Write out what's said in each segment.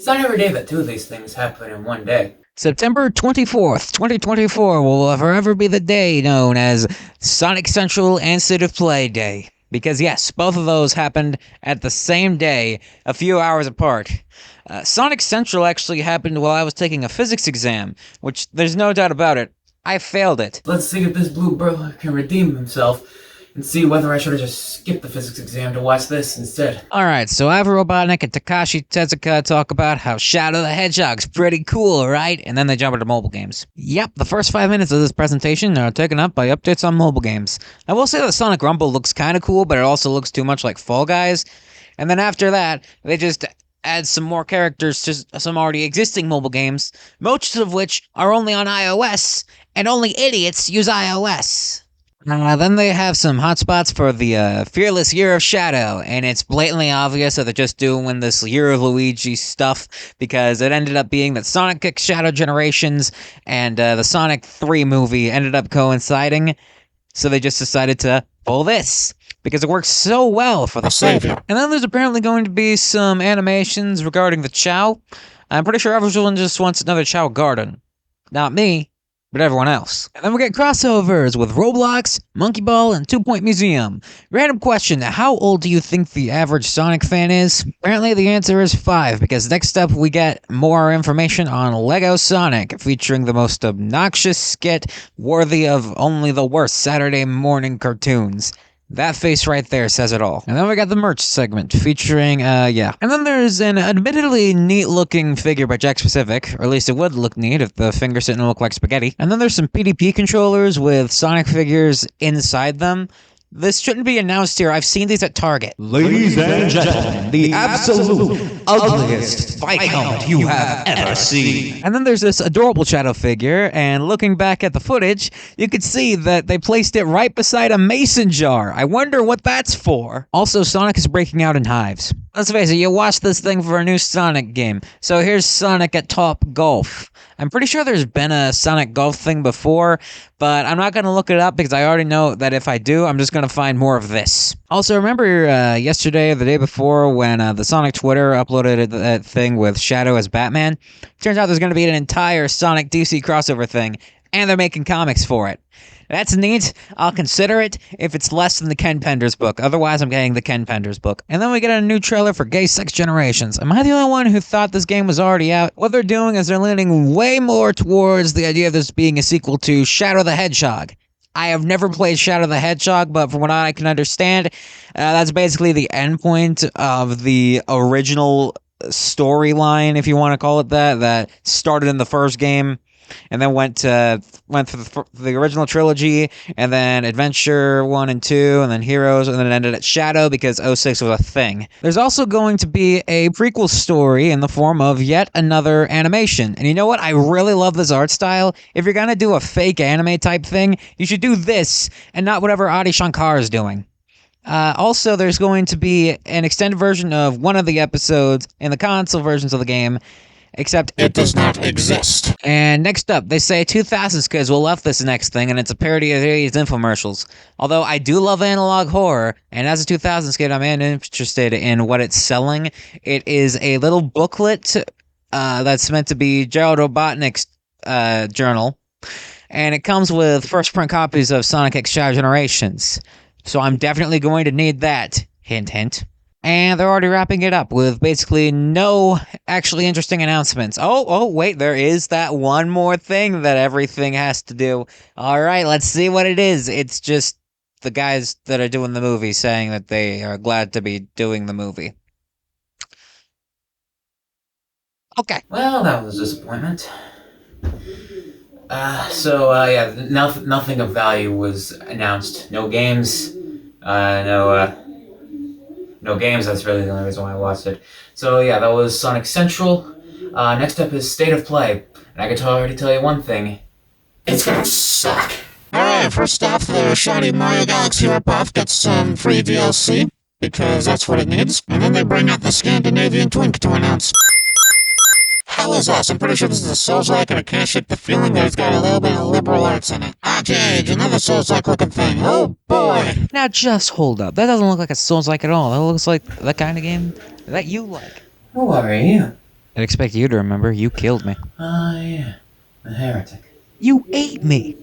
It's not every day that two of these things happen in one day. September 24th, 2024 will forever be the day known as Sonic Central and State of Play Day. Because yes, both of those happened at the same day, a few hours apart. Sonic Central actually happened while I was taking a physics exam, which there's no doubt about it. I failed it. Let's see if this blue burglar can redeem himself, and see whether I should have just skipped the physics exam to watch this instead. Alright, so Ivor Robotnik and Takashi Tezuka talk about how Shadow the Hedgehog's pretty cool, right? And then they jump into mobile games. Yep, the first 5 minutes of this presentation are taken up by updates on mobile games. I will say that Sonic Rumble looks kinda cool, but it also looks too much like Fall Guys. And then after that, they just add some more characters to some already existing mobile games, most of which are only on iOS, and only idiots use iOS. Then they have some hotspots for the Fearless Year of Shadow, and it's blatantly obvious that they're just doing this Year of Luigi stuff, because it ended up being that Sonic X Shadow Generations and the Sonic 3 movie ended up coinciding, so they just decided to pull this, because it works so well for the savior. And then there's apparently going to be some animations regarding the Chow. I'm pretty sure everyone just wants another Chow Garden. Not me, but everyone else. And then we get crossovers with Roblox, Monkey Ball, and 2 Point Museum. Random question, how old do you think the average Sonic fan is? Apparently the answer is 5, because next up we get more information on Lego Sonic, featuring the most obnoxious skit worthy of only the worst Saturday morning cartoons. That face right there says it all. And then we got the merch segment featuring, And then there's an admittedly neat-looking figure by Jack Specific, or at least it would look neat if the fingers didn't look like spaghetti. And then there's some PDP controllers with Sonic figures inside them. This shouldn't be announced here. I've seen these at Target. Ladies and gentlemen, the absolute ugliest bike helmet you have ever seen. And then there's this adorable Shadow figure, and looking back at the footage, you can see that they placed it right beside a mason jar. I wonder what that's for. Also, Sonic is breaking out in hives. Let's face it, you watch this thing for a new Sonic game. So here's Sonic at Top Golf. I'm pretty sure there's been a Sonic Golf thing before, but I'm not going to look it up because I already know that if I do, I'm just going to find more of this. Also, remember yesterday or the day before when the Sonic Twitter uploaded that thing with Shadow as Batman? Turns out there's going to be an entire Sonic DC crossover thing, and they're making comics for it. That's neat. I'll consider it if it's less than the Ken Penders book. Otherwise, I'm getting the Ken Penders book. And then we get a new trailer for Gay Sex Generations. Am I the only one who thought this game was already out? What they're doing is they're leaning way more towards the idea of this being a sequel to Shadow the Hedgehog. I have never played Shadow the Hedgehog, but from what I can understand, that's basically the endpoint of the original storyline, if you want to call it that, that started in the first game. And then went through the original trilogy, and then Adventure 1 and 2, and then Heroes, and then it ended at Shadow because 06 was a thing. There's also going to be a prequel story in the form of yet another animation. And you know what? I really love this art style. If you're gonna do a fake anime type thing, you should do this, and not whatever Adi Shankar is doing. Also, there's going to be an extended version of one of the episodes in the console versions of the game, except it does not exist. And next up, they say 2000s kids will love this next thing, and it's a parody of 80s infomercials. Although I do love analog horror, and as a 2000s kid, I'm interested in what it's selling. It is a little booklet that's meant to be Gerald Robotnik's journal, and it comes with first print copies of Sonic X Shadow Generations. So I'm definitely going to need that. Hint, hint. And they're already wrapping it up with basically no actually interesting announcements. Oh, wait, there is that one more thing that everything has to do. All right, let's see what it is. It's just the guys that are doing the movie saying that they are glad to be doing the movie. Okay. Well, that was a disappointment. Nothing of value was announced. No games, no games, that's really the only reason why I watched it. So yeah, that was Sonic Central. Next up is State of Play. And I can already tell you one thing. It's gonna suck. Alright, first off, the shiny Mario Galaxy ripoff gets some free DLC, because that's what it needs. And then they bring out the Scandinavian Twink to announce. Hell is awesome. Pretty sure this is a Souls-like, and I can't shake the feeling that it's got a little bit of liberal arts in it. Arcade, another Souls-like looking thing. Oh boy! Now just hold up. That doesn't look like a Souls-like at all. That looks like the kind of game that you like. Who are you? I'd expect you to remember. You killed me. Ah, yeah. The heretic. You ate me!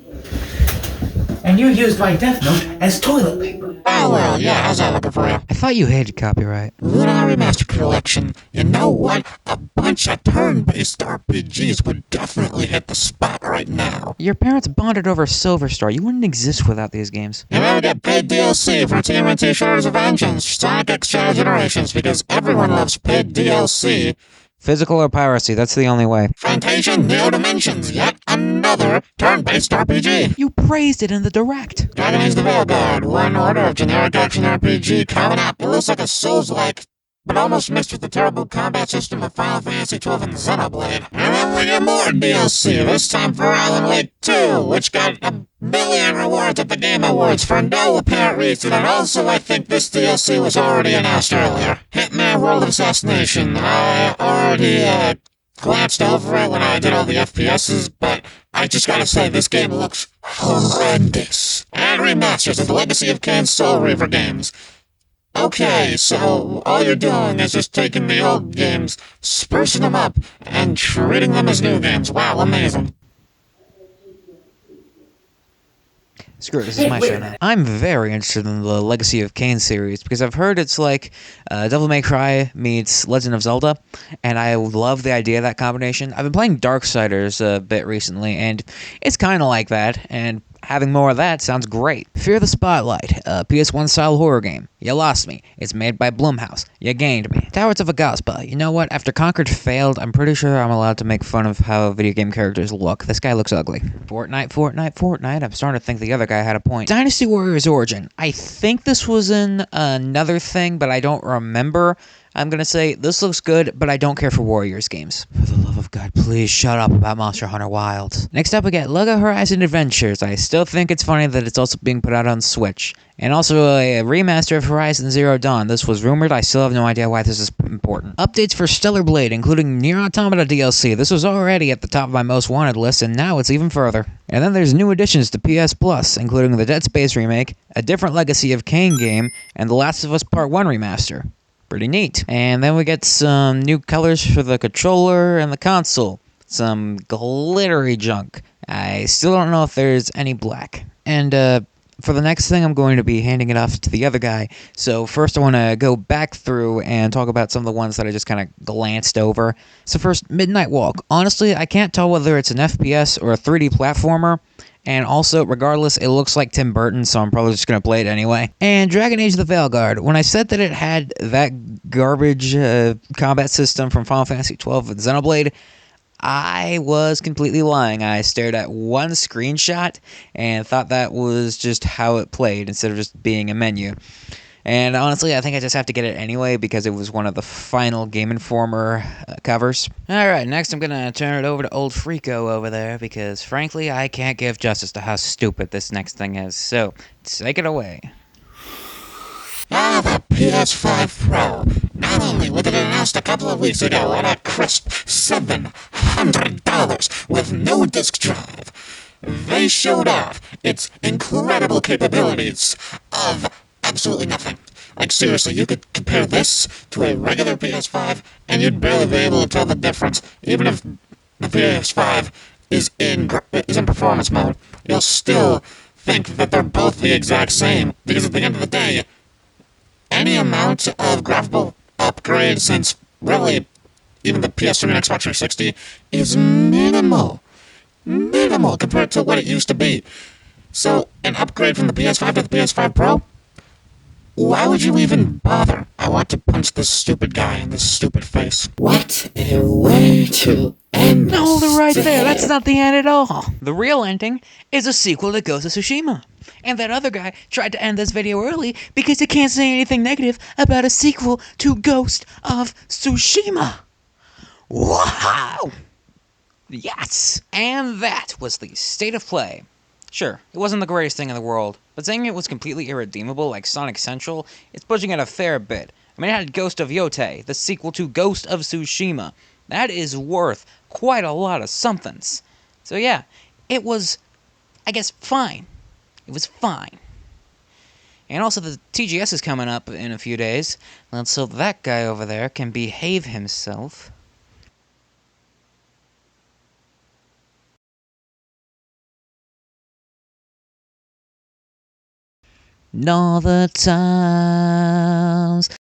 And you used my death note as toilet paper. Oh, well, yeah, how's that looking for you? I thought you hated copyright. Lunar Remastered Collection. You know what? A bunch of turn-based RPGs would definitely hit the spot right now. Your parents bonded over Silver Star. You wouldn't exist without these games. You better get paid DLC for TMNT Shores of Vengeance, Sonic X Shadow Generations, because everyone loves paid DLC. Physical or piracy, that's the only way. Fantasia Neo Dimensions, yet another turn-based RPG. You praised it in the direct. Dragon Age the Veilguard, one order of generic action RPG coming up. It looks like a Souls-like, but almost mixed with the terrible combat system of Final Fantasy XII and Xenoblade. And then we get more DLC, this time for Alan Wake 2, which got a billion rewards at the Game Awards for no apparent reason, and also I think this DLC was already announced earlier. Hitman World of Assassination. I already glanced over it when I did all the FPSs, but I just gotta say, this game looks horrendous. And remasters of the Legacy of Kain Soul Reaver games. Okay, so all you're doing is just taking the old games, sprucing them up, and treating them as new games. Wow, amazing. Screw it, this is my show now. I'm very interested in the Legacy of Kain series because I've heard it's like Devil May Cry meets Legend of Zelda, and I love the idea of that combination. I've been playing Darksiders a bit recently, and it's kind of like that, and having more of that sounds great. Fear the Spotlight, a PS1 style horror game. You lost me. It's made by Blumhouse. You gained me. Towers of Agaspa. You know what? After Conquered failed, I'm pretty sure I'm allowed to make fun of how video game characters look. This guy looks ugly. Fortnite. I'm starting to think the other guy had a point. Dynasty Warriors Origin. I think this was in another thing, but I don't remember. I'm gonna say, this looks good, but I don't care for Warriors games. For the love of God, please shut up about Monster Hunter Wilds. Next up we get LEGO Horizon Adventures. I still think it's funny that it's also being put out on Switch. And also a remaster of Horizon Zero Dawn. This was rumored, I still have no idea why this is important. Updates for Stellar Blade, including Nier Automata DLC. This was already at the top of my most wanted list, and now it's even further. And then there's new additions to PS Plus, including the Dead Space remake, a different Legacy of Kain game, and The Last of Us Part 1 remaster. Pretty neat. And then we get some new colors for the controller and the console. Some glittery junk. I still don't know if there's any black. And for the next thing, I'm going to be handing it off to the other guy. So first I want to go back through and talk about some of the ones that I just kind of glanced over. So first, Midnight Walk. Honestly, I can't tell whether it's an FPS or a 3D platformer. And also, regardless, it looks like Tim Burton, so I'm probably just going to play it anyway. And Dragon Age the Veilguard. When I said that it had that garbage combat system from Final Fantasy XII with Xenoblade, I was completely lying. I stared at one screenshot and thought that was just how it played instead of just being a menu. And honestly, I think I just have to get it anyway because it was one of the final Game Informer covers. Alright, next I'm gonna turn it over to old Freako over there because frankly, I can't give justice to how stupid this next thing is. So, take it away. The PS5 Pro. Not only was it announced a couple of weeks ago at a crisp $700 with no disk drive, they showed off its incredible capabilities of absolutely nothing. Like, seriously, you could compare this to a regular PS5, and you'd barely be able to tell the difference. Even if the PS5 is in performance mode, you'll still think that they're both the exact same, because at the end of the day, any amount of graphical upgrade since, really, even the PS3 and Xbox 360 is minimal. Minimal compared to what it used to be. So, an upgrade from the PS5 to the PS5 Pro? Why would you even bother? I want to punch this stupid guy in this stupid face. What a way to end this. Hold it right there, that's not the end at all. The real ending is a sequel to Ghost of Tsushima. And that other guy tried to end this video early because he can't say anything negative about a sequel to Ghost of Tsushima. Wow! Yes! And that was the state of play. Sure, it wasn't the greatest thing in the world, but saying it was completely irredeemable like Sonic Central, it's pushing it a fair bit. I mean, it had Ghost of Yotei, the sequel to Ghost of Tsushima. That is worth quite a lot of somethings. So yeah, it was, I guess, fine. It was fine. And also the TGS is coming up in a few days, and so that guy over there can behave himself. all the time.